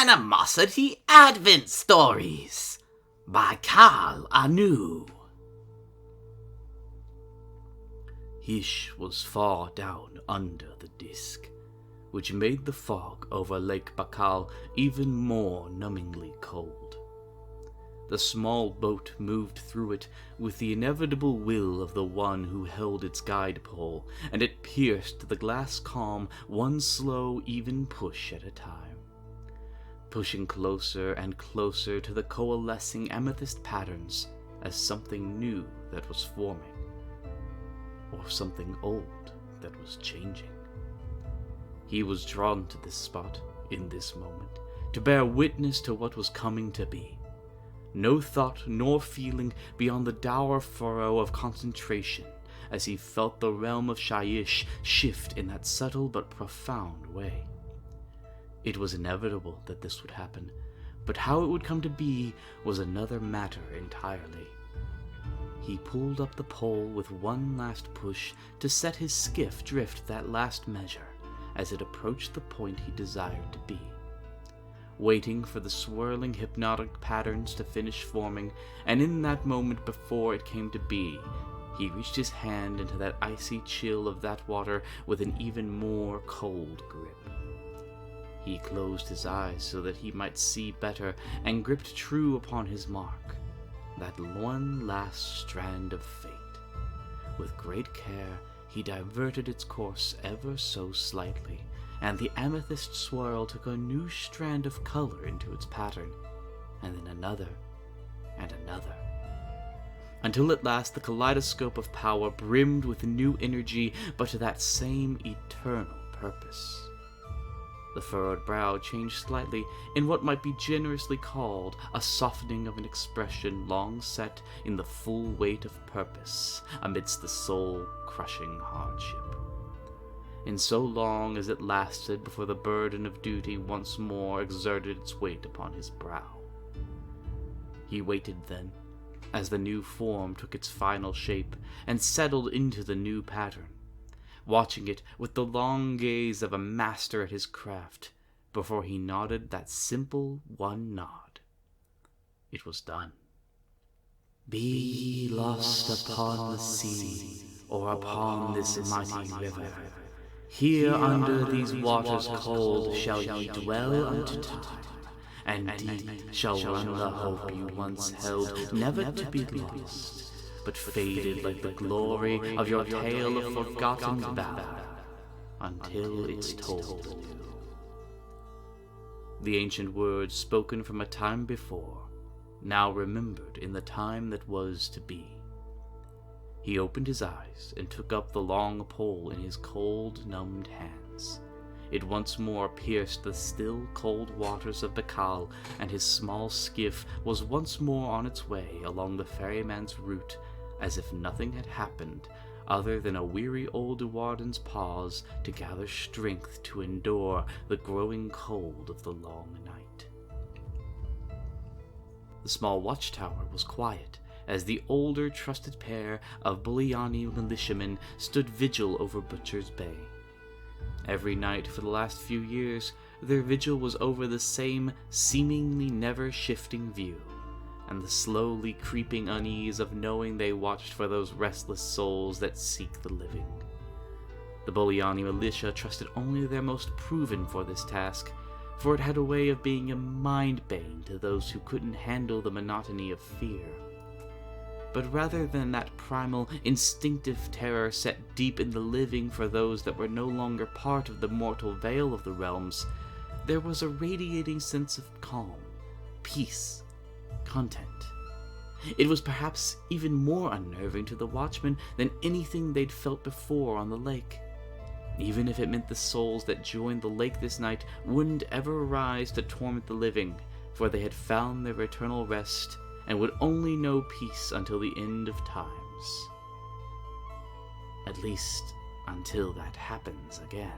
Animosity Advent Stories by Bykaal Anew. Hish was far down under the disk, which made the fog over Lake Bykaal even more numbingly cold. The small boat moved through it with the inevitable will of the one who held its guide pole, and it pierced the glass calm one slow, even push at a time, pushing closer and closer to the coalescing amethyst patterns as something new that was forming, or something old that was changing. He was drawn to this spot, in this moment, to bear witness to what was coming to be. No thought nor feeling beyond the dour furrow of concentration as he felt the realm of Shyish shift in that subtle but profound way. It was inevitable that this would happen, but how it would come to be was another matter entirely. He pulled up the pole with one last push to set his skiff drift that last measure as it approached the point he desired to be. Waiting for the swirling hypnotic patterns to finish forming, and in that moment before it came to be, he reached his hand into that icy chill of that water with an even more cold grip. He closed his eyes so that he might see better, and gripped true upon his mark, that one last strand of fate. With great care, he diverted its course ever so slightly, and the amethyst swirl took a new strand of color into its pattern, and then another, and another, until at last the kaleidoscope of power brimmed with new energy, but to that same eternal purpose. The furrowed brow changed slightly in what might be generously called a softening of an expression long set in the full weight of purpose amidst the soul-crushing hardship. In so long as it lasted before the burden of duty once more exerted its weight upon his brow. He waited then, as the new form took its final shape and settled into the new pattern, watching it with the long gaze of a master at his craft, before he nodded that simple one nod. It was done. Be ye lost upon the sea, or upon this mighty river, here under these waters cold shall ye dwell unto time, and deep shall run the hope you once held never to be lost, but faded like the glory of your tale of forgotten valor, until it's told anew. The ancient words spoken from a time before, now remembered in the time that was to be. He opened his eyes and took up the long pole in his cold, numbed hands. It once more pierced the still, cold waters of Bykaal, and his small skiff was once more on its way along the ferryman's route, as if nothing had happened other than a weary old warden's pause to gather strength to endure the growing cold of the long night. The small watchtower was quiet, as the older trusted pair of Buliani militiamen stood vigil over Butcher's Bay. Every night for the last few years, their vigil was over the same seemingly never-shifting view, and the slowly creeping unease of knowing they watched for those restless souls that seek the living. The Buliani militia trusted only their most proven for this task, for it had a way of being a mind-bane to those who couldn't handle the monotony of fear. But rather than that primal, instinctive terror set deep in the living for those that were no longer part of the mortal veil of the realms, there was a radiating sense of calm, peace, content. It was perhaps even more unnerving to the watchmen than anything they'd felt before on the lake, even if it meant the souls that joined the lake this night wouldn't ever rise to torment the living, for they had found their eternal rest and would only know peace until the end of times. At least, until that happens again.